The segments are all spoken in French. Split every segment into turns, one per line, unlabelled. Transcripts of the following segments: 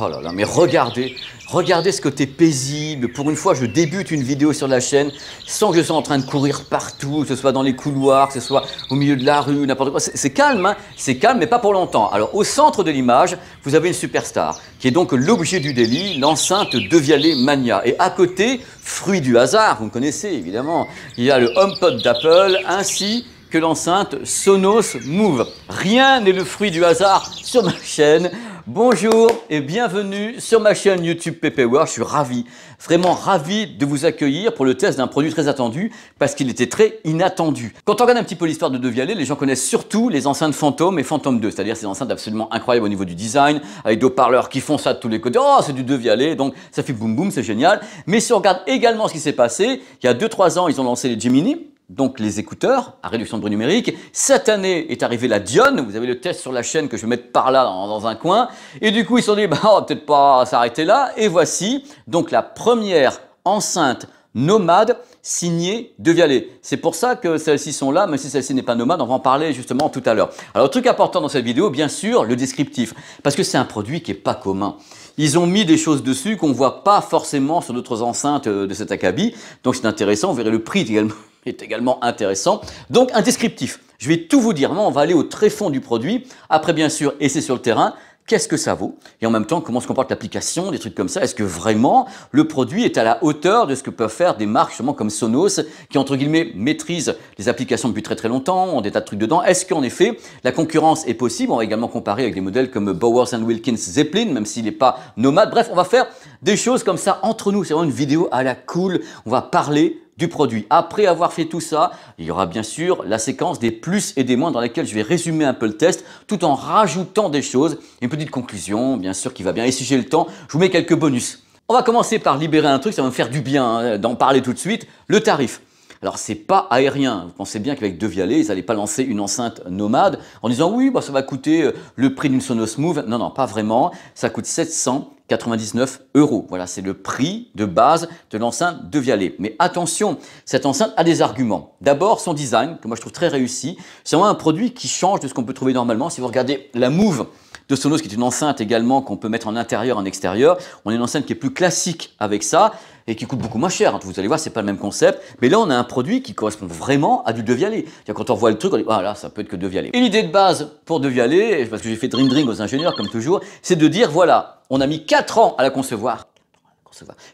Oh là là, mais regardez, regardez ce côté paisible. Pour une fois, je débute une vidéo sur la chaîne sans que je sois en train de courir partout, que ce soit dans les couloirs, que ce soit au milieu de la rue, n'importe quoi. C'est calme, hein, c'est calme, mais pas pour longtemps. Alors, au centre de l'image, vous avez une superstar, qui est donc l'objet du délit, l'enceinte Devialet Mania. Et à côté, fruit du hasard, vous me connaissez évidemment, il y a le HomePod d'Apple, ainsi que l'enceinte Sonos Move. Rien n'est le fruit du hasard sur ma chaîne. Bonjour et bienvenue sur ma chaîne YouTube PP World. Je suis ravi, vraiment ravi de vous accueillir pour le test d'un produit très attendu parce qu'il était très inattendu. Quand on regarde un petit peu l'histoire de Devialet, les gens connaissent surtout les enceintes Phantom et Phantom 2, c'est-à-dire ces enceintes absolument incroyables au niveau du design, avec des haut-parleurs qui font ça de tous les côtés. Oh, c'est du Devialet, donc ça fait boum boum, c'est génial. Mais si on regarde également ce qui s'est passé, il y a 2-3 ans, ils ont lancé les Gemini, donc les écouteurs à réduction de bruit numérique. Cette année est arrivée la Dione. Vous avez le test sur la chaîne que je vais mettre par là dans un coin. Et du coup, ils se sont dit, bah, on va peut-être pas s'arrêter là. Et voici donc la première enceinte nomade signée Devialet. C'est pour ça que celles-ci sont là, même si celle-ci n'est pas nomade, on va en parler justement tout à l'heure. Alors, le truc important dans cette vidéo, bien sûr, le descriptif. Parce que c'est un produit qui n'est pas commun. Ils ont mis des choses dessus qu'on ne voit pas forcément sur d'autres enceintes de cet acabit. Donc, c'est intéressant. Vous verrez le prix également est également intéressant. Donc un descriptif, je vais tout vous dire, vraiment on va aller au tréfonds du produit, après bien sûr, et c'est sur le terrain, qu'est-ce que ça vaut, et en même temps comment se comporte l'application, des trucs comme ça, est-ce que vraiment le produit est à la hauteur de ce que peuvent faire des marques justement comme Sonos, qui entre guillemets maîtrisent les applications depuis très longtemps, ont des tas de trucs dedans, est-ce qu'en effet la concurrence est possible, on va également comparer avec des modèles comme Bowers & Wilkins Zeppelin, même s'il n'est pas nomade, bref on va faire des choses comme ça entre nous, c'est vraiment une vidéo à la cool, on va parler du produit. Après avoir fait tout ça, il y aura bien sûr la séquence des plus et des moins dans laquelle je vais résumer un peu le test tout en rajoutant des choses. Une petite conclusion, bien sûr, qui va bien. Et si j'ai le temps, je vous mets quelques bonus. On va commencer par libérer un truc, ça va me faire du bien hein, d'en parler tout de suite. Le tarif. Alors, c'est pas aérien. Vous pensez bien qu'avec Devialet, ils n'allaient pas lancer une enceinte nomade en disant oui, bah, ça va coûter le prix d'une Sonos Move. Non, non, pas vraiment. Ça coûte 799 €. Voilà, c'est le prix de base de l'enceinte Devialet. Mais attention, cette enceinte a des arguments. D'abord, son design, que moi je trouve très réussi. C'est vraiment un produit qui change de ce qu'on peut trouver normalement. Si vous regardez la Move de Sonos, qui est une enceinte également qu'on peut mettre en intérieur, en extérieur, on a une enceinte qui est plus classique avec ça et qui coûte beaucoup moins cher. Vous allez voir, c'est pas le même concept. Mais là, on a un produit qui correspond vraiment à du Devialet. Quand on voit le truc, on dit ah là, ça peut être que Devialet. Et l'idée de base pour Devialet, parce que j'ai fait dream aux ingénieurs comme toujours, c'est de dire voilà, on a mis 4 ans à la concevoir.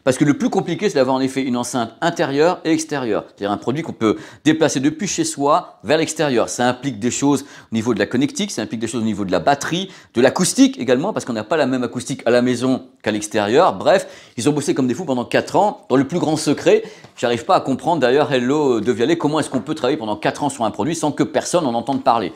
Parce que le plus compliqué, c'est d'avoir en effet une enceinte intérieure et extérieure. C'est-à-dire un produit qu'on peut déplacer depuis chez soi vers l'extérieur. Ça implique des choses au niveau de la connectique, ça implique des choses au niveau de la batterie, de l'acoustique également, parce qu'on n'a pas la même acoustique à la maison qu'à l'extérieur. Bref, ils ont bossé comme des fous pendant 4 ans, dans le plus grand secret. J'arrive pas à comprendre d'ailleurs, hello Devialet, comment est-ce qu'on peut travailler pendant 4 ans sur un produit sans que personne en entende parler.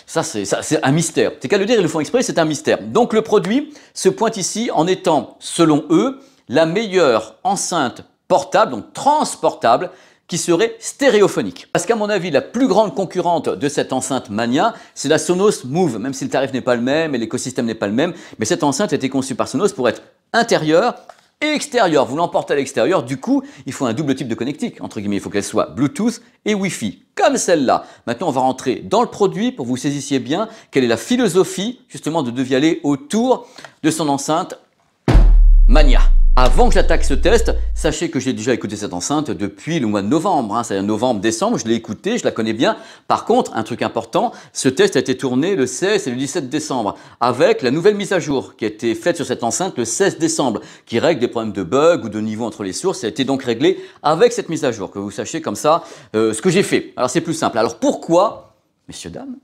Ça, c'est un mystère. C'est qu'à le dire, ils le font exprès, c'est un mystère. Donc le produit se pointe ici en étant, selon eux, la meilleure enceinte portable, donc transportable, qui serait stéréophonique. Parce qu'à mon avis, la plus grande concurrente de cette enceinte Mania, c'est la Sonos Move, même si le tarif n'est pas le même et l'écosystème n'est pas le même. Mais cette enceinte a été conçue par Sonos pour être intérieure et extérieure. Vous l'emportez à l'extérieur, du coup, il faut un double type de connectique, entre guillemets. Il faut qu'elle soit Bluetooth et Wi-Fi, comme celle-là. Maintenant, on va rentrer dans le produit pour que vous saisissiez bien quelle est la philosophie, justement, de Devialet autour de son enceinte Mania. Avant que j'attaque ce test, sachez que j'ai déjà écouté cette enceinte depuis le mois de novembre, hein, c'est-à-dire novembre-décembre, je l'ai écoutée, je la connais bien. Par contre, un truc important, ce test a été tourné le 16 et le 17 décembre avec la nouvelle mise à jour qui a été faite sur cette enceinte le 16 décembre, qui règle des problèmes de bug ou de niveau entre les sources. Ça a été donc réglé avec cette mise à jour, que vous sachiez comme ça ce que j'ai fait. Alors c'est plus simple. Alors pourquoi, messieurs, dames,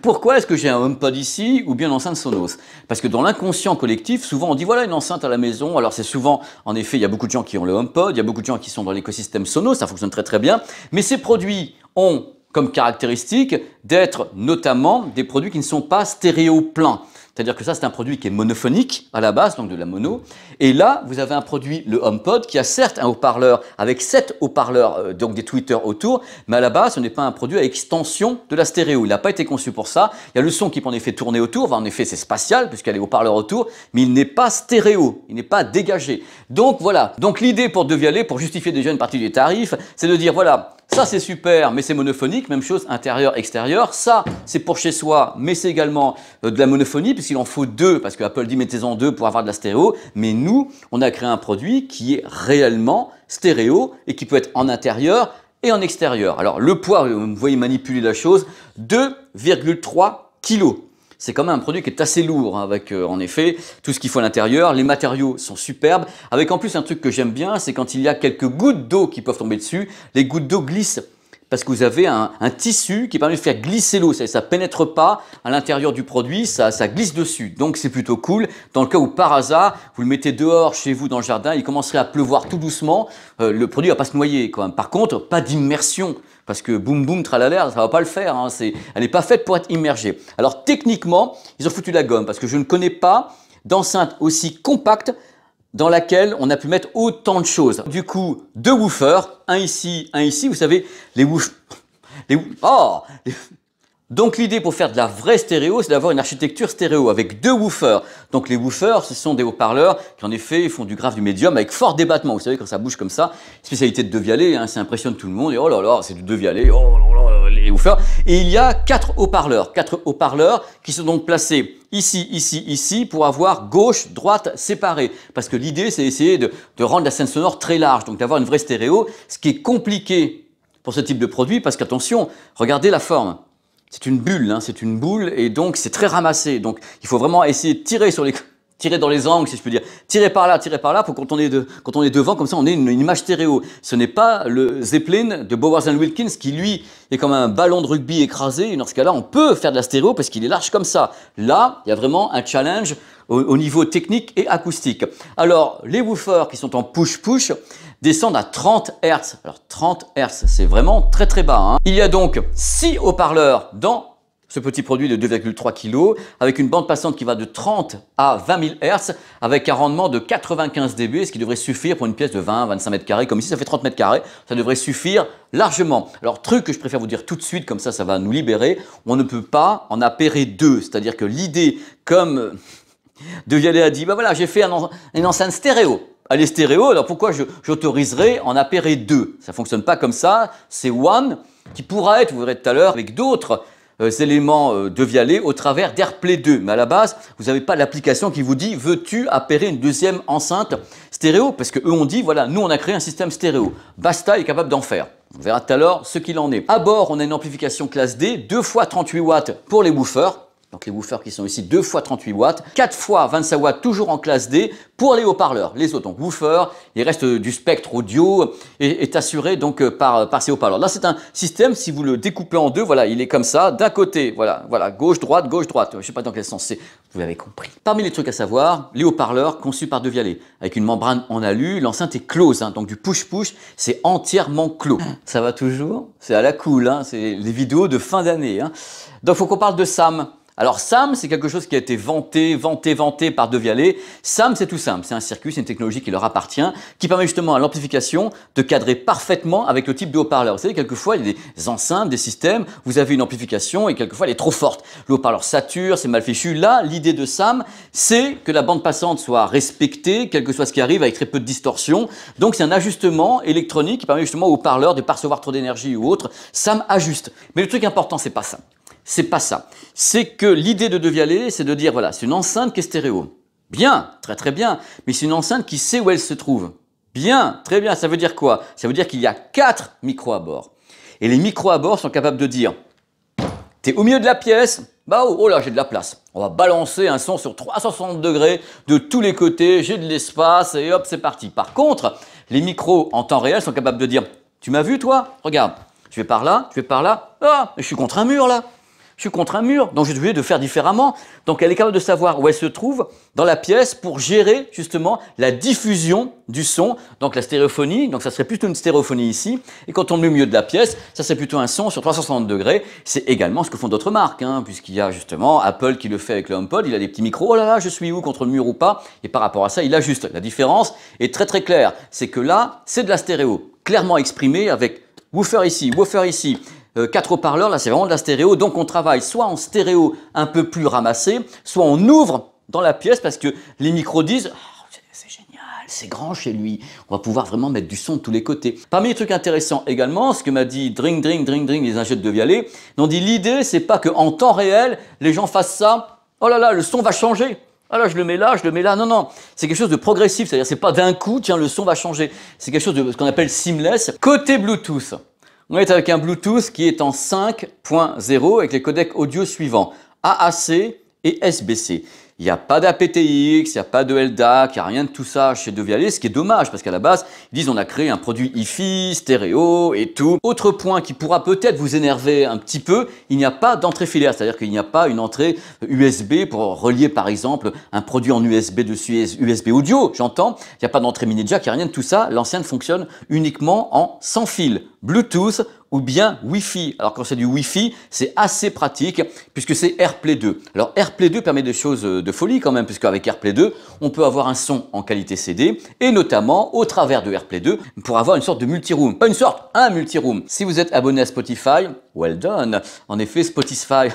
pourquoi est-ce que j'ai un HomePod ici ou bien une enceinte Sonos? Parce que dans l'inconscient collectif, souvent on dit voilà une enceinte à la maison. Alors c'est souvent, en effet, il y a beaucoup de gens qui ont le HomePod, il y a beaucoup de gens qui sont dans l'écosystème Sonos, ça fonctionne très très bien. Mais ces produits ont comme caractéristique d'être notamment des produits qui ne sont pas stéréo pleins. C'est-à-dire que ça, c'est un produit qui est monophonique à la base, donc de la mono. Et là, vous avez un produit, le HomePod, qui a certes un haut-parleur avec 7 haut-parleurs, donc des tweeters autour, mais à la base, ce n'est pas un produit à extension de la stéréo. Il n'a pas été conçu pour ça. Il y a le son qui peut en effet tourner autour. Enfin, en effet, c'est spatial, puisqu'il y a les haut-parleurs autour, mais il n'est pas stéréo, il n'est pas dégagé. Donc voilà. Donc l'idée pour Devialet, pour justifier déjà une partie des tarifs, c'est de dire voilà, Ça, c'est super, mais c'est monophonique. Même chose, intérieur, extérieur. Ça, c'est pour chez soi, mais c'est également de la monophonie, puisqu'il en faut deux, parce que Apple dit mettez-en deux pour avoir de la stéréo. Mais nous, on a créé un produit qui est réellement stéréo et qui peut être en intérieur et en extérieur. Alors, le poids, vous me voyez manipuler la chose, 2,3 kg. C'est quand même un produit qui est assez lourd, hein, avec en effet tout ce qu'il faut à l'intérieur. Les matériaux sont superbes, avec en plus un truc que j'aime bien, c'est quand il y a quelques gouttes d'eau qui peuvent tomber dessus, les gouttes d'eau glissent. Parce que vous avez un tissu qui permet de faire glisser l'eau. Ça ne pénètre pas à l'intérieur du produit, ça glisse dessus. Donc c'est plutôt cool. Dans le cas où par hasard, vous le mettez dehors chez vous dans le jardin, il commencerait à pleuvoir tout doucement, le produit ne va pas se noyer quand même. Par contre, pas d'immersion. Parce que boum boum tralala, ça ne va pas le faire. Hein. Elle n'est pas faite pour être immergée. Alors techniquement, ils ont foutu la gomme parce que je ne connais pas d'enceinte aussi compacte dans laquelle on a pu mettre autant de choses. Du coup, deux woofers, un ici, un ici. Vous savez, les woofers... Donc l'idée pour faire de la vraie stéréo, c'est d'avoir une architecture stéréo avec deux woofers. Donc les woofers, ce sont des haut-parleurs qui en effet font du grave, du médium avec fort débattement. Vous savez, quand ça bouge comme ça, spécialité de Devialet, hein, ça impressionne tout le monde. Et oh là là, c'est du Devialet, oh là là, les woofers. Et il y a quatre haut-parleurs qui sont donc placés ici, ici, ici, pour avoir gauche, droite séparées. Parce que l'idée, c'est d'essayer de rendre la scène sonore très large, donc d'avoir une vraie stéréo, ce qui est compliqué pour ce type de produit, parce qu'attention, regardez la forme. C'est une bulle, hein, c'est une boule, et donc c'est très ramassé. Donc il faut vraiment essayer de tirer dans les angles, si je peux dire. Tirer par là, pour quand on est devant, comme ça on ait une image stéréo. Ce n'est pas le Zeppelin de Bowers & Wilkins qui, lui, est comme un ballon de rugby écrasé. Et dans ce cas-là, on peut faire de la stéréo parce qu'il est large comme ça. Là, il y a vraiment un challenge au niveau technique et acoustique. Alors, les woofers qui sont en push-push descendent à 30 Hz. Alors 30 Hz, c'est vraiment très très bas. Hein. Il y a donc 6 haut-parleurs dans ce petit produit de 2,3 kg, avec une bande passante qui va de 30 à 20 000 Hz, avec un rendement de 95 dB, ce qui devrait suffire pour une pièce de 20-25 mètres carrés, comme ici ça fait 30 mètres carrés, ça devrait suffire largement. Alors truc que je préfère vous dire tout de suite, comme ça va nous libérer, on ne peut pas en appairer deux, c'est-à-dire que l'idée, comme Devialet a dit, bah voilà, j'ai fait une enceinte stéréo. Elle est stéréo, alors pourquoi j'autoriserais en appairer deux? Ça ne fonctionne pas comme ça, c'est one qui pourra être, vous verrez tout à l'heure, avec d'autres éléments Devialet au travers d'AirPlay 2. Mais à la base, vous n'avez pas l'application qui vous dit, veux-tu appairer une deuxième enceinte stéréo? Parce que eux ont dit, voilà, nous on a créé un système stéréo. Basta est capable d'en faire. On verra tout à l'heure ce qu'il en est. À bord, on a une amplification classe D, 2 fois 38 watts pour les woofers. Donc les woofers qui sont ici 2 fois 38 watts, 4 fois 25 watts toujours en classe D pour les haut-parleurs. Les autres, donc woofers, il reste du spectre audio et est assuré donc par ces haut-parleurs. Là c'est un système, si vous le découpez en deux, voilà, il est comme ça, d'un côté, voilà, gauche, droite, je ne sais pas dans quel sens c'est, vous l'avez compris. Parmi les trucs à savoir, les haut-parleurs conçus par Devialet, avec une membrane en alu, l'enceinte est close, hein, donc du push-push, c'est entièrement clos. Ça va toujours? C'est à la cool, hein, c'est les vidéos de fin d'année. Hein. Donc il faut qu'on parle de SAM. Alors SAM, c'est quelque chose qui a été vanté par Devialet. SAM, c'est tout simple, c'est un circuit, c'est une technologie qui leur appartient, qui permet justement à l'amplification de cadrer parfaitement avec le type de haut-parleur. Vous savez, quelquefois, il y a des enceintes, des systèmes, vous avez une amplification et quelquefois elle est trop forte. Le haut-parleur sature, c'est mal fichu. Là, l'idée de SAM, c'est que la bande passante soit respectée, quel que soit ce qui arrive, avec très peu de distorsion. Donc c'est un ajustement électronique qui permet justement au haut-parleur de ne pas recevoir trop d'énergie ou autre. SAM ajuste. Mais le truc important, c'est pas ça. C'est pas ça. C'est que l'idée de Devialet, c'est de dire, voilà, c'est une enceinte qui est stéréo. Bien, très très bien, mais c'est une enceinte qui sait où elle se trouve. Bien, très bien, ça veut dire quoi? Ça veut dire qu'il y a 4 micros à bord. Et les micros à bord sont capables de dire, t'es au milieu de la pièce, bah oh là, j'ai de la place. On va balancer un son sur 360 degrés de tous les côtés, j'ai de l'espace et hop, c'est parti. Par contre, les micros en temps réel sont capables de dire, tu m'as vu toi? Regarde, je vais par là, ah, je suis contre un mur là. Je suis contre un mur, donc j'ai obligé de faire différemment. Donc elle est capable de savoir où elle se trouve dans la pièce pour gérer justement la diffusion du son, donc la stéréophonie, donc ça serait plutôt une stéréophonie ici, et quand on met au milieu de la pièce, ça serait plutôt un son sur 360 degrés. C'est également ce que font d'autres marques, hein, puisqu'il y a justement Apple qui le fait avec le HomePod, il a des petits micros, oh là là, je suis où, contre le mur ou pas, et par rapport à ça, il ajuste. La différence est très très claire, c'est que là, c'est de la stéréo, clairement exprimée avec woofer ici, 4 haut-parleurs, là c'est vraiment de la stéréo, donc on travaille soit en stéréo un peu plus ramassé, soit on ouvre dans la pièce parce que les micros disent oh, c'est génial, c'est grand chez lui. On va pouvoir vraiment mettre du son de tous les côtés. Parmi les trucs intéressants également, ce que m'a dit Drink, les ingénieurs de Vialet, ils ont dit l'idée, c'est pas qu'en temps réel, les gens fassent ça. Oh là là, le son va changer. Ah là, je le mets là, je le mets là. Non, non, c'est quelque chose de progressif. C'est-à-dire, c'est pas d'un coup, tiens, le son va changer. C'est quelque chose de ce qu'on appelle seamless. Côté Bluetooth, on est avec un Bluetooth qui est en 5.0 avec les codecs audio suivants, AAC et SBC. Il n'y a pas d'aptX, il n'y a pas de LDAC, il n'y a rien de tout ça chez De Vialet, ce qui est dommage parce qu'à la base, ils disent on a créé un produit hi-fi, stéréo et tout. Autre point qui pourra peut-être vous énerver un petit peu, il n'y a pas d'entrée filaire, c'est-à-dire qu'il n'y a pas une entrée USB pour relier par exemple un produit en USB dessus, USB audio, j'entends. Il n'y a pas d'entrée mini jack, il n'y a rien de tout ça. L'ancienne fonctionne uniquement en sans fil, Bluetooth ou bien Wi-Fi. Alors quand c'est du Wi-Fi, c'est assez pratique puisque c'est AirPlay 2. Alors AirPlay 2 permet des choses de folie quand même, puisque avec AirPlay 2, on peut avoir un son en qualité CD et notamment au travers de AirPlay 2 pour avoir une sorte de multi-room. Pas une sorte, un multi-room. Si vous êtes abonné à Spotify, well done. En effet, Spotify,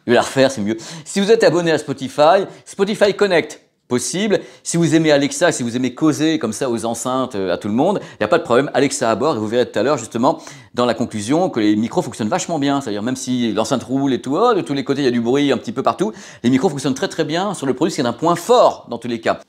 je vais la refaire, c'est mieux. Si vous êtes abonné à Spotify, Spotify Connect. Possible. Si vous aimez Alexa, si vous aimez causer comme ça aux enceintes à tout le monde, il n'y a pas de problème. Alexa à bord et vous verrez tout à l'heure justement dans la conclusion que les micros fonctionnent vachement bien. C'est-à-dire même si l'enceinte roule et tout, oh, de tous les côtés il y a du bruit un petit peu partout, les micros fonctionnent très très bien sur le produit, c'est un point fort dans tous les cas.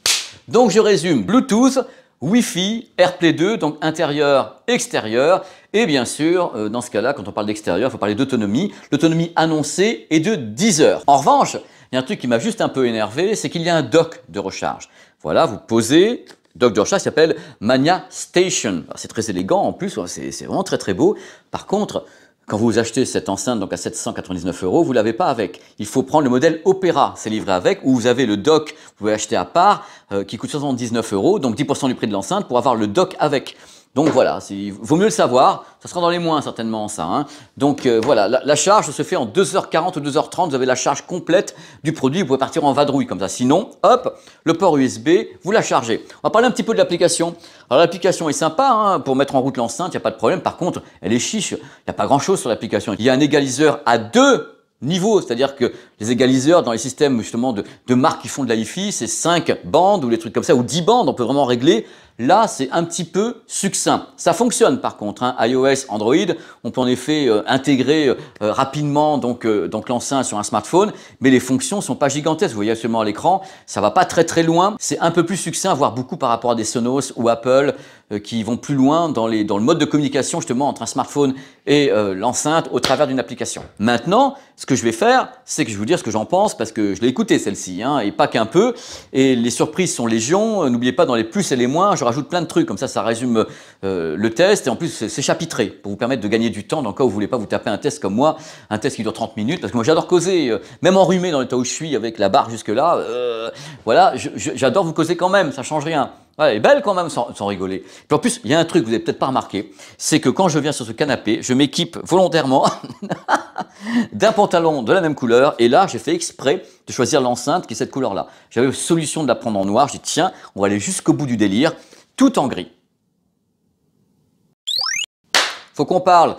Donc je résume, Bluetooth, Wi-Fi, AirPlay 2, donc intérieur, extérieur. Et bien sûr, dans ce cas-là, quand on parle d'extérieur, il faut parler d'autonomie. L'autonomie annoncée est de 10 heures. En revanche, il y a un truc qui m'a juste un peu énervé, c'est qu'il y a un dock de recharge. Voilà, vous posez, dock de recharge qui s'appelle Mania Station. C'est très élégant en plus, c'est vraiment très très beau. Par contre, quand vous achetez cette enceinte donc à 799 €, vous ne l'avez pas avec. Il faut prendre le modèle Opera, c'est livré avec, où vous avez le dock, vous pouvez acheter à part, qui coûte 79 €, donc 10% du prix de l'enceinte pour avoir le dock avec. Donc voilà, il vaut mieux le savoir, ça sera dans les moins certainement ça. Hein. Donc voilà, la charge se fait en 2h40 ou 2h30, vous avez la charge complète du produit, vous pouvez partir en vadrouille comme ça. Sinon, hop, le port USB, vous la chargez. On va parler un petit peu de l'application. Alors l'application est sympa, hein, pour mettre en route l'enceinte, il n'y a pas de problème. Par contre, elle est chiche, il n'y a pas grand chose sur l'application. Il y a un égaliseur à 2 niveaux, c'est-à-dire que les égaliseurs dans les systèmes justement de marques qui font de la hi-fi, c'est 5 bandes ou les trucs comme ça, ou 10 bandes, on peut vraiment régler. Là, c'est un petit peu succinct. Ça fonctionne par contre, hein, iOS, Android, on peut en effet intégrer rapidement donc l'enceinte sur un smartphone, mais les fonctions sont pas gigantesques. Vous voyez actuellement à l'écran, ça va pas très très loin. C'est un peu plus succinct, voire beaucoup par rapport à des Sonos ou Apple qui vont plus loin dans le mode de communication justement entre un smartphone et l'enceinte au travers d'une application. Maintenant, ce que je vais faire, c'est que je vais vous dire ce que j'en pense parce que je l'ai écouté celle-ci, hein, et pas qu'un peu. Et les surprises sont légion. N'oubliez pas dans les plus et les moins, je rajoute plein de trucs, comme ça résume le test, et en plus c'est chapitré, pour vous permettre de gagner du temps dans le cas où vous ne voulez pas vous taper un test comme moi, un test qui dure 30 minutes, parce que moi j'adore causer, même enrhumé dans l'état où je suis, avec la barre jusque là, voilà, j'adore vous causer quand même, ça change rien. Ouais, elle est belle quand même, sans rigoler. Puis en plus, il y a un truc que vous n'avez peut-être pas remarqué, c'est que quand je viens sur ce canapé, je m'équipe volontairement d'un pantalon de la même couleur, et là j'ai fait exprès de choisir l'enceinte qui est cette couleur-là. J'avais solution de la prendre en noir, j'ai dit tiens, on va aller jusqu'au bout du délire, tout en gris. Faut qu'on parle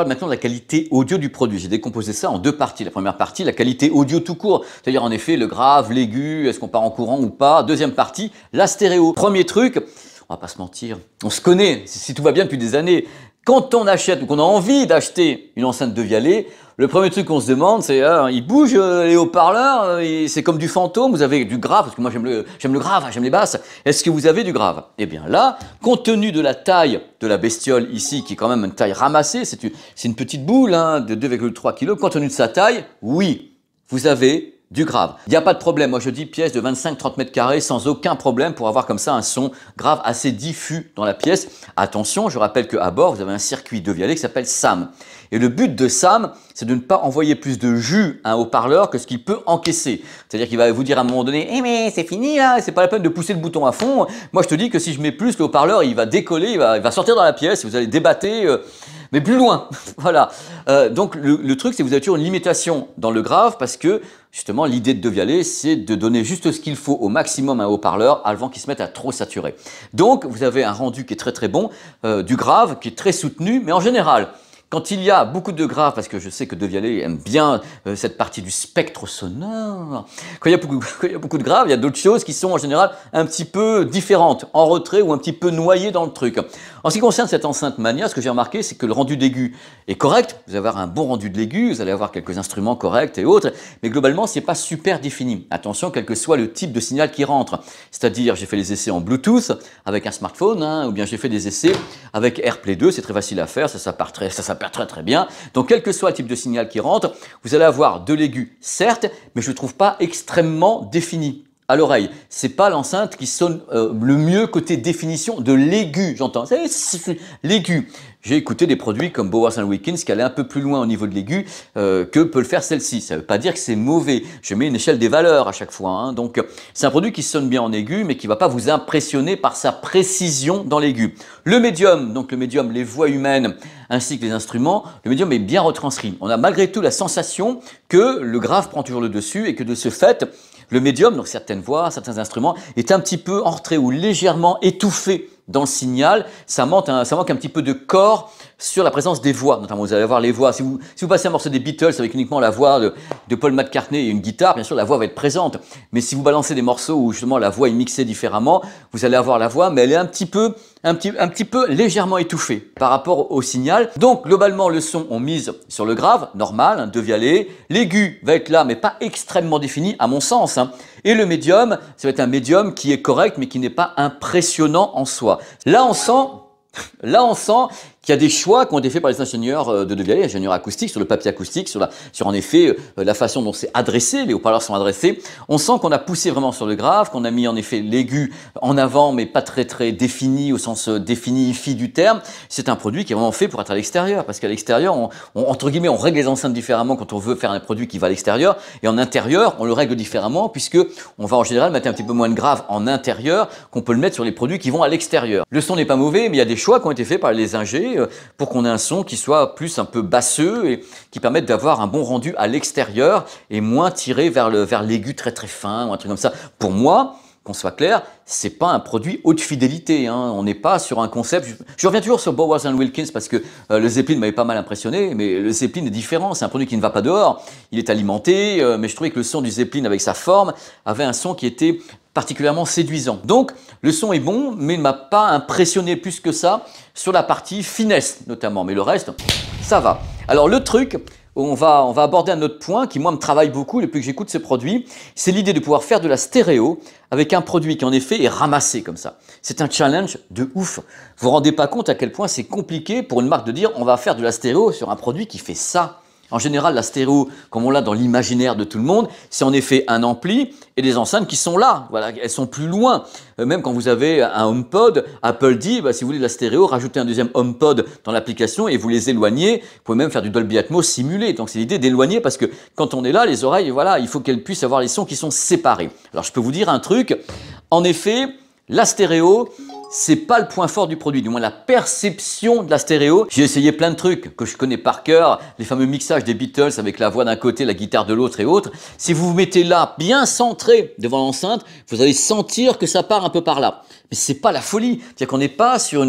maintenant de la qualité audio du produit. J'ai décomposé ça en deux parties. La première partie, la qualité audio tout court, c'est-à-dire en effet le grave, l'aigu, est-ce qu'on part en courant ou pas. Deuxième partie, la stéréo. Premier truc, on va pas se mentir, on se connaît, si tout va bien depuis des années. Quand on achète ou qu'on a envie d'acheter une enceinte de Vialet, le premier truc qu'on se demande, c'est il bouge les haut-parleurs, c'est comme du fantôme, vous avez du grave, parce que moi j'aime le grave, j'aime les basses. Est-ce que vous avez du grave? Eh bien là, compte tenu de la taille de la bestiole ici, qui est quand même une taille ramassée, c'est une petite boule hein, de 2,3 kg, compte tenu de sa taille, oui, vous avez du grave. Il n'y a pas de problème, moi je dis pièce de 25-30 mètres carrés sans aucun problème pour avoir comme ça un son grave assez diffus dans la pièce. Attention, je rappelle qu'à bord, vous avez un circuit de Vialet qui s'appelle SAM. Et le but de SAM, c'est de ne pas envoyer plus de jus à un haut-parleur que ce qu'il peut encaisser. C'est-à-dire qu'il va vous dire à un moment donné, eh mais c'est fini là, c'est pas la peine de pousser le bouton à fond. Moi je te dis que si je mets plus, le haut-parleur il va décoller, il va sortir dans la pièce, vous allez débattre, mais plus loin. Voilà. Donc le truc, c'est que vous avez toujours une limitation dans le grave parce que justement l'idée de Vialet, c'est de donner juste ce qu'il faut au maximum à un haut-parleur avant qu'il se mette à trop saturer. Donc vous avez un rendu qui est très très bon, du grave qui est très soutenu, mais en général, quand il y a beaucoup de graves, parce que je sais que De Vialet aime bien cette partie du spectre sonore, quand il y a beaucoup de graves, il y a d'autres choses qui sont en général un petit peu différentes, en retrait ou un petit peu noyées dans le truc. En ce qui concerne cette enceinte Mania, ce que j'ai remarqué, c'est que le rendu d'aigu est correct, vous allez avoir un bon rendu de l'aigu, vous allez avoir quelques instruments corrects et autres, mais globalement, c'est pas super défini. Attention, quel que soit le type de signal qui rentre. C'est-à-dire, j'ai fait les essais en Bluetooth avec un smartphone, ou bien j'ai fait des essais avec AirPlay 2, c'est très facile à faire, ça s'appare très bien. Donc, quel que soit le type de signal qui rentre, vous allez avoir de l'aigu, certes, mais je ne le trouve pas extrêmement défini à l'oreille. C'est pas l'enceinte qui sonne le mieux côté définition de l'aigu, j'entends. C'est l'aigu. J'ai écouté des produits comme Bowers & Wilkins qui allaient un peu plus loin au niveau de l'aigu que peut le faire celle-ci. Ça ne veut pas dire que c'est mauvais. Je mets une échelle des valeurs à chaque fois. Donc, c'est un produit qui sonne bien en aigu, mais qui ne va pas vous impressionner par sa précision dans l'aigu. Le médium, donc le médium, les voix humaines ainsi que les instruments, le médium est bien retranscrit. On a malgré tout la sensation que le grave prend toujours le dessus et que de ce fait, le médium, donc certaines voix, certains instruments, est un petit peu en retrait ou légèrement étouffé dans le signal. Ça manque un petit peu de corps sur la présence des voix. Notamment, vous allez avoir les voix. Si vous passez un morceau des Beatles avec uniquement la voix de Paul McCartney et une guitare, bien sûr, la voix va être présente. Mais si vous balancez des morceaux où justement la voix est mixée différemment, vous allez avoir la voix, mais elle est un petit peu légèrement étouffée par rapport au signal. Donc, globalement, le son, on mise sur le grave, normal, De Vialet. L'aigu va être là, mais pas extrêmement défini, à mon sens. Et le médium, ça va être un médium qui est correct, mais qui n'est pas impressionnant en soi. Là, on sent qu'il y a des choix qui ont été faits par les ingénieurs de Vialet, ingénieurs acoustiques, sur le papier acoustique, sur en effet la façon dont c'est adressé, les haut-parleurs sont adressés. On sent qu'on a poussé vraiment sur le grave, qu'on a mis en effet l'aigu en avant, mais pas très défini au sens défini du terme. C'est un produit qui est vraiment fait pour être à l'extérieur, parce qu'à l'extérieur, entre guillemets, on règle les enceintes différemment quand on veut faire un produit qui va à l'extérieur, et en intérieur, on le règle différemment, puisque on va en général mettre un petit peu moins de grave en intérieur qu'on peut le mettre sur les produits qui vont à l'extérieur. Le son n'est pas mauvais, mais il y a des choix qui ont été faits par les ingés pour qu'on ait un son qui soit plus un peu basseux et qui permette d'avoir un bon rendu à l'extérieur et moins tiré vers l'aigu très fin ou un truc comme ça. Pour moi, qu'on soit clair, c'est pas un produit haute fidélité. On n'est pas sur un concept. Je reviens toujours sur Bowers & Wilkins parce que le Zeppelin m'avait pas mal impressionné, mais le Zeppelin est différent. C'est un produit qui ne va pas dehors. Il est alimenté, mais je trouvais que le son du Zeppelin avec sa forme avait un son qui était particulièrement séduisant. Donc, le son est bon, mais ne m'a pas impressionné plus que ça sur la partie finesse notamment. Mais le reste, ça va. Alors, le truc, on va aborder un autre point qui, moi, me travaille beaucoup depuis que j'écoute ces produits. C'est l'idée de pouvoir faire de la stéréo avec un produit qui, en effet, est ramassé comme ça. C'est un challenge de ouf. Vous vous rendez pas compte à quel point c'est compliqué pour une marque de dire on va faire de la stéréo sur un produit qui fait ça. En général, la stéréo, comme on l'a dans l'imaginaire de tout le monde, c'est en effet un ampli et des enceintes qui sont là. Voilà, elles sont plus loin. Même quand vous avez un HomePod, Apple dit, si vous voulez de la stéréo, rajoutez un deuxième HomePod dans l'application et vous les éloignez. Vous pouvez même faire du Dolby Atmos simulé. Donc c'est l'idée d'éloigner parce que quand on est là, les oreilles, voilà, il faut qu'elles puissent avoir les sons qui sont séparés. Alors je peux vous dire un truc. En effet, la stéréo, c'est pas le point fort du produit, du moins la perception de la stéréo. J'ai essayé plein de trucs que je connais par cœur, les fameux mixages des Beatles avec la voix d'un côté, la guitare de l'autre et autres. Si vous vous mettez là, bien centré devant l'enceinte, vous allez sentir que ça part un peu par là. Mais c'est pas la folie. C'est-à-dire qu'on n'est pas sur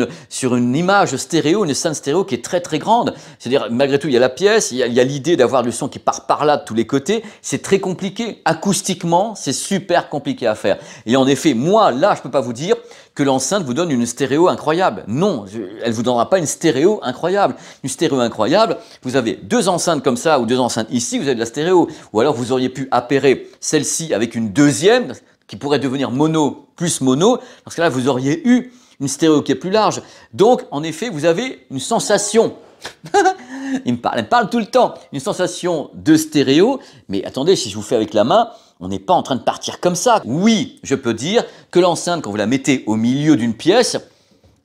une image stéréo, une scène stéréo qui est très grande. C'est-à-dire, malgré tout, il y a la pièce, il y a l'idée d'avoir le son qui part par là de tous les côtés. C'est très compliqué. Acoustiquement, c'est super compliqué à faire. Et en effet, moi, là, je peux pas vous dire que l'enceinte vous donne une stéréo incroyable. Non, elle vous donnera pas une stéréo incroyable. Une stéréo incroyable, vous avez deux enceintes comme ça ou deux enceintes ici, vous avez de la stéréo. Ou alors vous auriez pu appairer celle-ci avec une deuxième qui pourrait devenir mono plus mono. Dans ce cas-là, vous auriez eu une stéréo qui est plus large. Donc, en effet, vous avez une sensation. Elle me parle tout le temps. Une sensation de stéréo. Mais attendez, si je vous fais avec la main, on n'est pas en train de partir comme ça. Oui, je peux dire que l'enceinte, quand vous la mettez au milieu d'une pièce,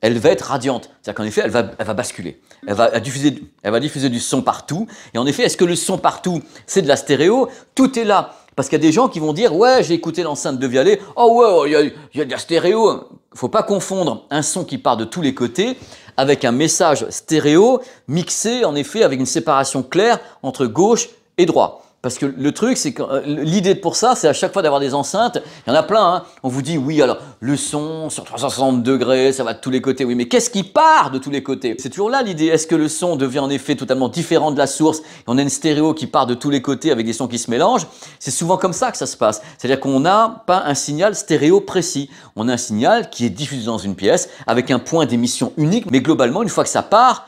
elle va être radiante. C'est-à-dire qu'en effet, elle va basculer. Elle va diffuser du son partout. Et en effet, est-ce que le son partout, c'est de la stéréo? Tout est là. Parce qu'il y a des gens qui vont dire « Ouais, j'ai écouté l'enceinte de Vialet. Oh ouais, il y a de la stéréo. » Il ne faut pas confondre un son qui part de tous les côtés avec un message stéréo mixé, en effet, avec une séparation claire entre gauche et droit. Parce que le truc, c'est que l'idée pour ça, c'est à chaque fois d'avoir des enceintes. Il y en a plein, hein. On vous dit, oui, alors le son sur 360 degrés, ça va de tous les côtés. Oui, mais qu'est-ce qui part de tous les côtés? C'est toujours là l'idée. Est-ce que le son devient en effet totalement différent de la source? Et on a une stéréo qui part de tous les côtés avec des sons qui se mélangent. C'est souvent comme ça que ça se passe. C'est-à-dire qu'on n'a pas un signal stéréo précis. On a un signal qui est diffusé dans une pièce avec un point d'émission unique. Mais globalement, une fois que ça part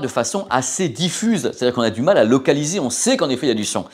de façon assez diffuse. C'est-à-dire qu'on a du mal à localiser. On sait qu'en effet, il y a du son.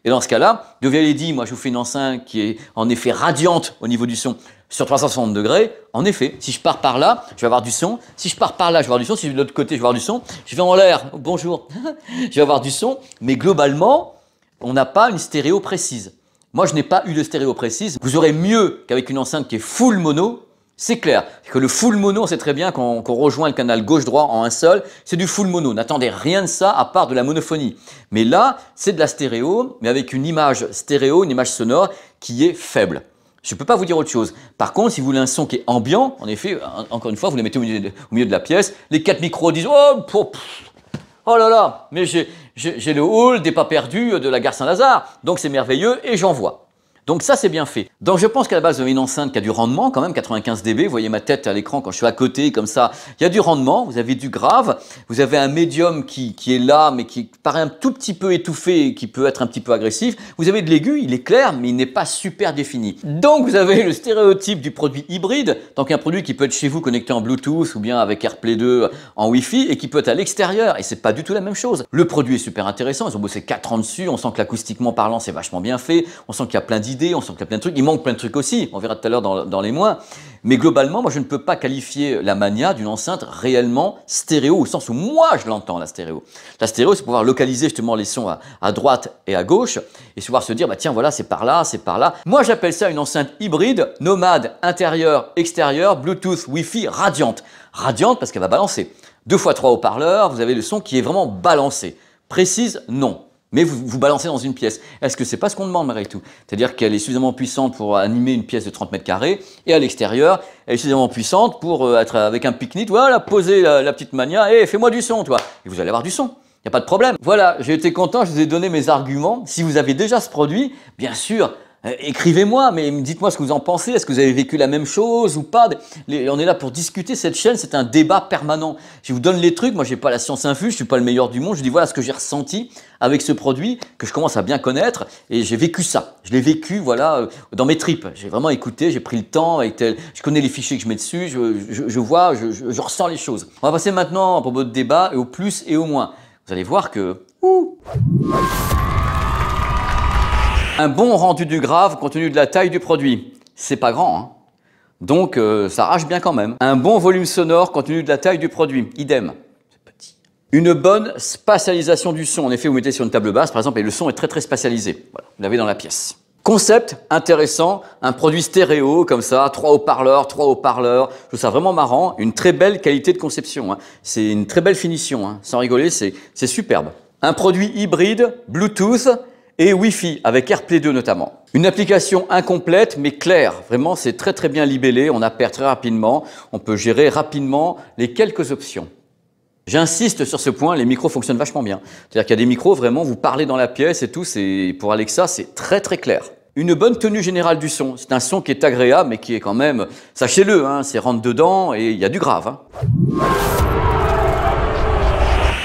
Et dans ce cas-là, Deauville dit, moi je vous fais une enceinte qui est en effet radiante au niveau du son sur 360 degrés. En effet, si je pars par là, je vais avoir du son. Si je pars par là, je vais avoir du son. Si je vais de l'autre côté, je vais avoir du son. Je vais en l'air, bonjour, je vais avoir du son. Mais globalement, on n'a pas une stéréo précise. Moi, je n'ai pas eu de stéréo précise. Vous aurez mieux qu'avec une enceinte qui est full mono. C'est clair, que le full mono, on sait très bien qu'on rejoint le canal gauche-droit en un seul, c'est du full mono. N'attendez rien de ça à part de la monophonie. Mais là, c'est de la stéréo, mais avec une image stéréo, une image sonore qui est faible. Je ne peux pas vous dire autre chose. Par contre, si vous voulez un son qui est ambiant, en effet, encore une fois, vous les mettez au milieu de la pièce, les 4 micros disent oh là là, mais j'ai le hall des pas perdus de la gare Saint-Lazare, donc c'est merveilleux et j'en vois. Donc ça, c'est bien fait. Donc je pense qu'à la base, vous avez une enceinte qui a du rendement quand même, 95 dB. Vous voyez ma tête à l'écran quand je suis à côté, comme ça. Il y a du rendement, vous avez du grave, vous avez un médium qui est là, mais qui paraît un tout petit peu étouffé et qui peut être un petit peu agressif. Vous avez de l'aigu, il est clair, mais il n'est pas super défini. Donc vous avez le stéréotype du produit hybride, donc un produit qui peut être chez vous connecté en Bluetooth ou bien avec AirPlay 2 en Wi-Fi et qui peut être à l'extérieur. Et c'est pas du tout la même chose. Le produit est super intéressant, ils ont bossé 4 ans dessus, on sent que l'acoustiquement parlant, c'est vachement bien fait, on sent qu'il y a plein d'idées. On sent qu'il y a plein de trucs, il manque plein de trucs aussi, on verra tout à l'heure dans les mois. Mais globalement, moi je ne peux pas qualifier la Mania d'une enceinte réellement stéréo, au sens où moi je l'entends la stéréo. La stéréo, c'est pouvoir localiser justement les sons à droite et à gauche, et pouvoir se dire, bah tiens voilà, c'est par là, c'est par là. Moi j'appelle ça une enceinte hybride, nomade, intérieur, extérieur, Bluetooth, Wi-Fi, radiante. Radiante parce qu'elle va balancer. 2 fois 3 haut-parleurs, vous avez le son qui est vraiment balancé. Précise, non. Mais vous balancez dans une pièce. Est-ce que c'est pas ce qu'on demande malgré tout? C'est-à-dire qu'elle est suffisamment puissante pour animer une pièce de 30 mètres carrés et à l'extérieur, elle est suffisamment puissante pour être avec un pique-nique, voilà, poser la petite Mania et fais-moi du son, toi. Et vous allez avoir du son. Il n'y a pas de problème. Voilà, j'ai été content, je vous ai donné mes arguments. Si vous avez déjà ce produit, bien sûr, écrivez-moi, mais dites-moi ce que vous en pensez. Est-ce que vous avez vécu la même chose ou pas? On est là pour discuter. Cette chaîne, c'est un débat permanent. Je vous donne les trucs. Moi, je n'ai pas la science infuse, je ne suis pas le meilleur du monde. Je dis voilà ce que j'ai ressenti avec ce produit que je commence à bien connaître et j'ai vécu ça. Je l'ai vécu, voilà, dans mes tripes. J'ai vraiment écouté, j'ai pris le temps. Je connais les fichiers que je mets dessus. Je vois, je ressens les choses. On va passer maintenant à propos de débat au plus et au moins. Vous allez voir que un bon rendu du grave compte tenu de la taille du produit, c'est pas grand, hein. Donc ça arrache bien quand même. Un bon volume sonore compte tenu de la taille du produit, idem, c'est petit. Une bonne spatialisation du son, en effet vous mettez sur une table basse par exemple et le son est très spatialisé, voilà, vous l'avez dans la pièce. Concept intéressant, un produit stéréo comme ça, 3 haut-parleurs, je trouve ça vraiment marrant, une très belle qualité de conception, hein. C'est une très belle finition, hein. Sans rigoler, c'est superbe. Un produit hybride, Bluetooth, et Wi-Fi, avec AirPlay 2 notamment. Une application incomplète mais claire, vraiment c'est très bien libellé, on appert très rapidement, on peut gérer rapidement les quelques options. J'insiste sur ce point, les micros fonctionnent vachement bien. C'est-à-dire qu'il y a des micros, vraiment, vous parlez dans la pièce et tout, pour Alexa, c'est très clair. Une bonne tenue générale du son, c'est un son qui est agréable mais qui est quand même, sachez-le, hein, c'est rentre dedans et il y a du grave, hein.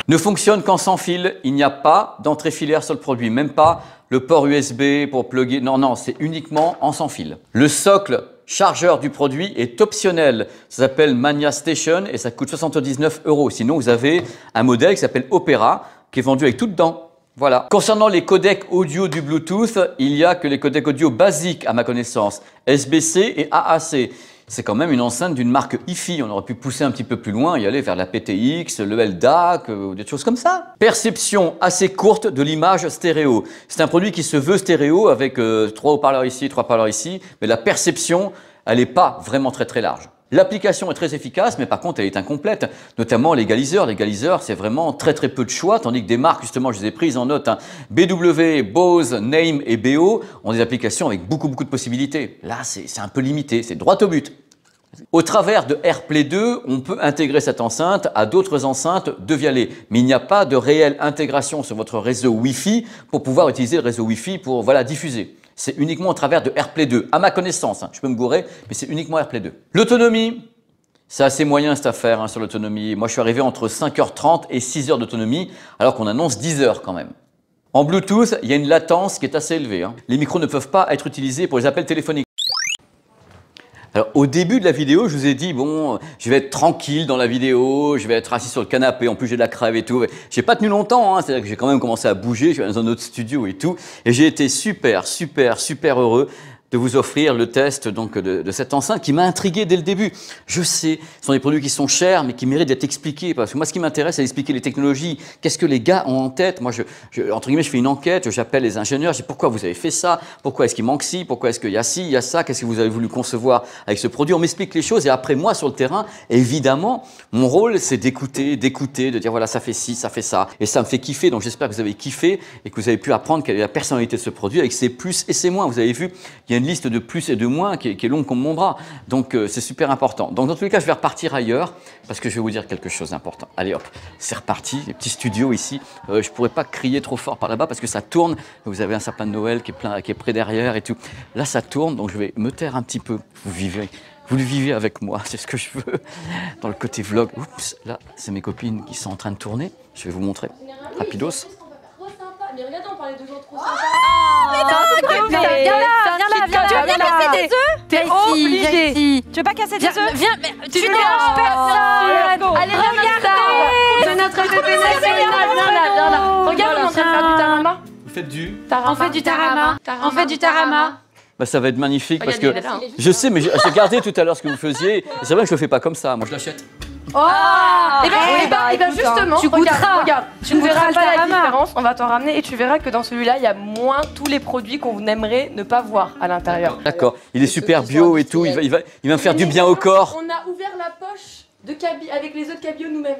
Ne fonctionne qu'en sans fil, il n'y a pas d'entrée filaire sur le produit, même pas le port USB pour plugger, non, c'est uniquement en sans fil. Le socle chargeur du produit est optionnel, ça s'appelle Mania Station et ça coûte 79 €. Sinon vous avez un modèle qui s'appelle Opera qui est vendu avec tout dedans. Voilà. Concernant les codecs audio du Bluetooth, il n'y a que les codecs audio basiques à ma connaissance, SBC et AAC. C'est quand même une enceinte d'une marque hi-fi. On aurait pu pousser un petit peu plus loin et aller vers la PTX, le LDAC, des choses comme ça. Perception assez courte de l'image stéréo. C'est un produit qui se veut stéréo avec 3 haut-parleurs ici, 3 haut-parleurs ici, mais la perception, elle n'est pas vraiment très large. L'application est très efficace, mais par contre, elle est incomplète, notamment l'égaliseur. L'égaliseur, c'est vraiment très peu de choix, tandis que des marques, justement, je les ai prises en note, hein, BW, Bose, Name et BO ont des applications avec beaucoup de possibilités. Là, c'est un peu limité, c'est droit au but. Au travers de AirPlay 2, on peut intégrer cette enceinte à d'autres enceintes de Vialet. Mais il n'y a pas de réelle intégration sur votre réseau Wi-Fi pour pouvoir utiliser le réseau Wi-Fi pour diffuser. C'est uniquement au travers de AirPlay 2, à ma connaissance. Je peux me gourer, mais c'est uniquement AirPlay 2. L'autonomie, c'est assez moyen cette affaire sur l'autonomie. Moi, je suis arrivé entre 5h30 et 6h d'autonomie, alors qu'on annonce 10 heures quand même. En Bluetooth, il y a une latence qui est assez élevée. Les micros ne peuvent pas être utilisés pour les appels téléphoniques. Alors, au début de la vidéo, je vous ai dit, bon, je vais être tranquille dans la vidéo, je vais être assis sur le canapé, en plus j'ai de la crève et tout. J'ai pas tenu longtemps, c'est-à-dire que j'ai quand même commencé à bouger, je suis dans un autre studio et tout. Et j'ai été super heureux de vous offrir le test donc, de cette enceinte qui m'a intrigué dès le début. Je sais, ce sont des produits qui sont chers, mais qui méritent d'être expliqués. Parce que moi, ce qui m'intéresse, c'est d'expliquer les technologies. Qu'est-ce que les gars ont en tête? Moi, entre guillemets, je fais une enquête, j'appelle les ingénieurs, je dis pourquoi vous avez fait ça? Pourquoi est-ce qu'il manque ci? Pourquoi est-ce qu'il y a ci, il y a ça? Qu'est-ce que vous avez voulu concevoir avec ce produit? On m'explique les choses et après, moi, sur le terrain, évidemment, mon rôle, c'est d'écouter, de dire voilà, ça fait ci, ça fait ça. Et ça me fait kiffer. Donc, j'espère que vous avez kiffé et que vous avez pu apprendre quelle est la personnalité de ce produit avec ses plus et ses moins. Vous avez vu, il y a une liste de plus et de moins qui est longue comme mon bras. Donc, c'est super important. Donc, dans tous les cas, je vais repartir ailleurs parce que je vais vous dire quelque chose d'important. Allez hop, c'est reparti. Les petits studios ici. Je ne pourrais pas crier trop fort par là-bas parce que ça tourne. Vous avez un sapin de Noël qui est près derrière et tout. Là, ça tourne. Donc, je vais me taire un petit peu. Vous le vivez avec moi. C'est ce que je veux. Dans le côté vlog. Oups, là, c'est mes copines qui sont en train de tourner. Je vais vous montrer. Rapidos.
Mais regardez, on parlait de gens trop
Viens là, casser des œufs. T'es obligé. Tu veux pas casser des œufs? Viens, tu ne déranges personne. Allez, regardez. De notre bébé, viens là. Regarde, on est en train de faire du tarama.
Vous faites du
On fait du tarama. On fait du tarama.
Bah, ça va être magnifique parce que je sais, mais j'ai regardé tout à l'heure ce que vous faisiez. Et c'est vrai que je le fais pas comme ça. Moi, je l'achète.
Oh, et ben justement,
tu
regarde, tu ne verras
le
pas la
tarama.
différence, on va t'en ramener et tu verras que dans celui-là, il y a moins tous les produits qu'on aimerait ne pas voir à l'intérieur.
D'accord, il est super bio et tout, il va me faire du bien au corps.
On a ouvert la poche de avec les œufs de cabillaud nous-mêmes.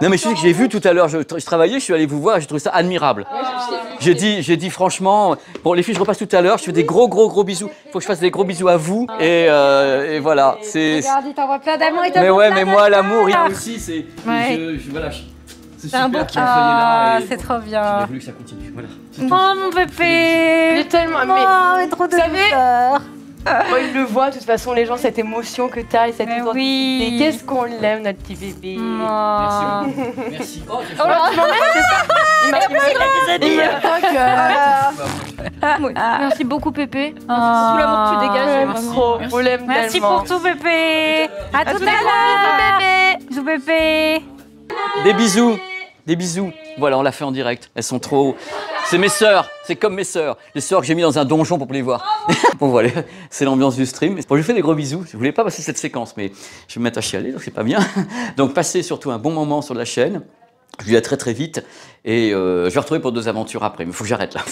Non mais je sais que j'ai vu tout à l'heure, je travaillais, je suis allé vous voir, j'ai trouvé ça admirable. J'ai dit franchement, bon les filles je repasse tout à l'heure, je fais des gros bisous, il faut que je fasse des gros bisous à vous et voilà.
Regarde, il t'envoie plein d'amour.
Mais ouais, mais moi l'amour il aussi c'est... Voilà, c'est super que vous soyez là.
C'est trop bien.
J'aurais voulu que ça continue, voilà.
Oh mon bébé.
Il est tellement...
Oh, trop de douceur.
Quand ils le voient, de toute façon, les gens, cette émotion que t'as et cette identité.
Oui.
Qu'est-ce qu'on l'aime, notre petit bébé.
Merci. Merci. Oh,
Oh là, tu m'emmènes, c'est ça? Il m'a
Merci beaucoup Pépé.
tout l'amour que tu dégages. On l'aime tellement.
Merci pour tout Pépé. À tout à l'heure. Bisous Pépé.
Des bisous, des bisous. Voilà, on l'a fait en direct. Elles sont trop... C'est mes sœurs, c'est comme mes sœurs. Les sœurs que j'ai mis dans un donjon pour les voir. Bon voilà, c'est l'ambiance du stream. Bon, je fais des gros bisous. Je voulais pas passer cette séquence, mais je vais me mettre à chialer, donc c'est pas bien. Donc passez surtout un bon moment sur la chaîne. Je vous dis à très vite et je vais retrouver pour 2 aventures après. Mais il faut que j'arrête là.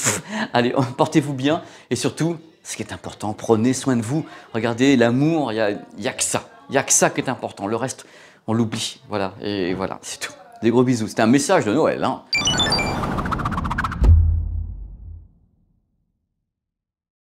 Allez, portez-vous bien et surtout, ce qui est important, prenez soin de vous. Regardez, l'amour, il y a que ça. Il y a que ça qui est important. Le reste, on l'oublie. Voilà, et voilà, c'est tout. Des gros bisous. C'était un message de Noël, hein.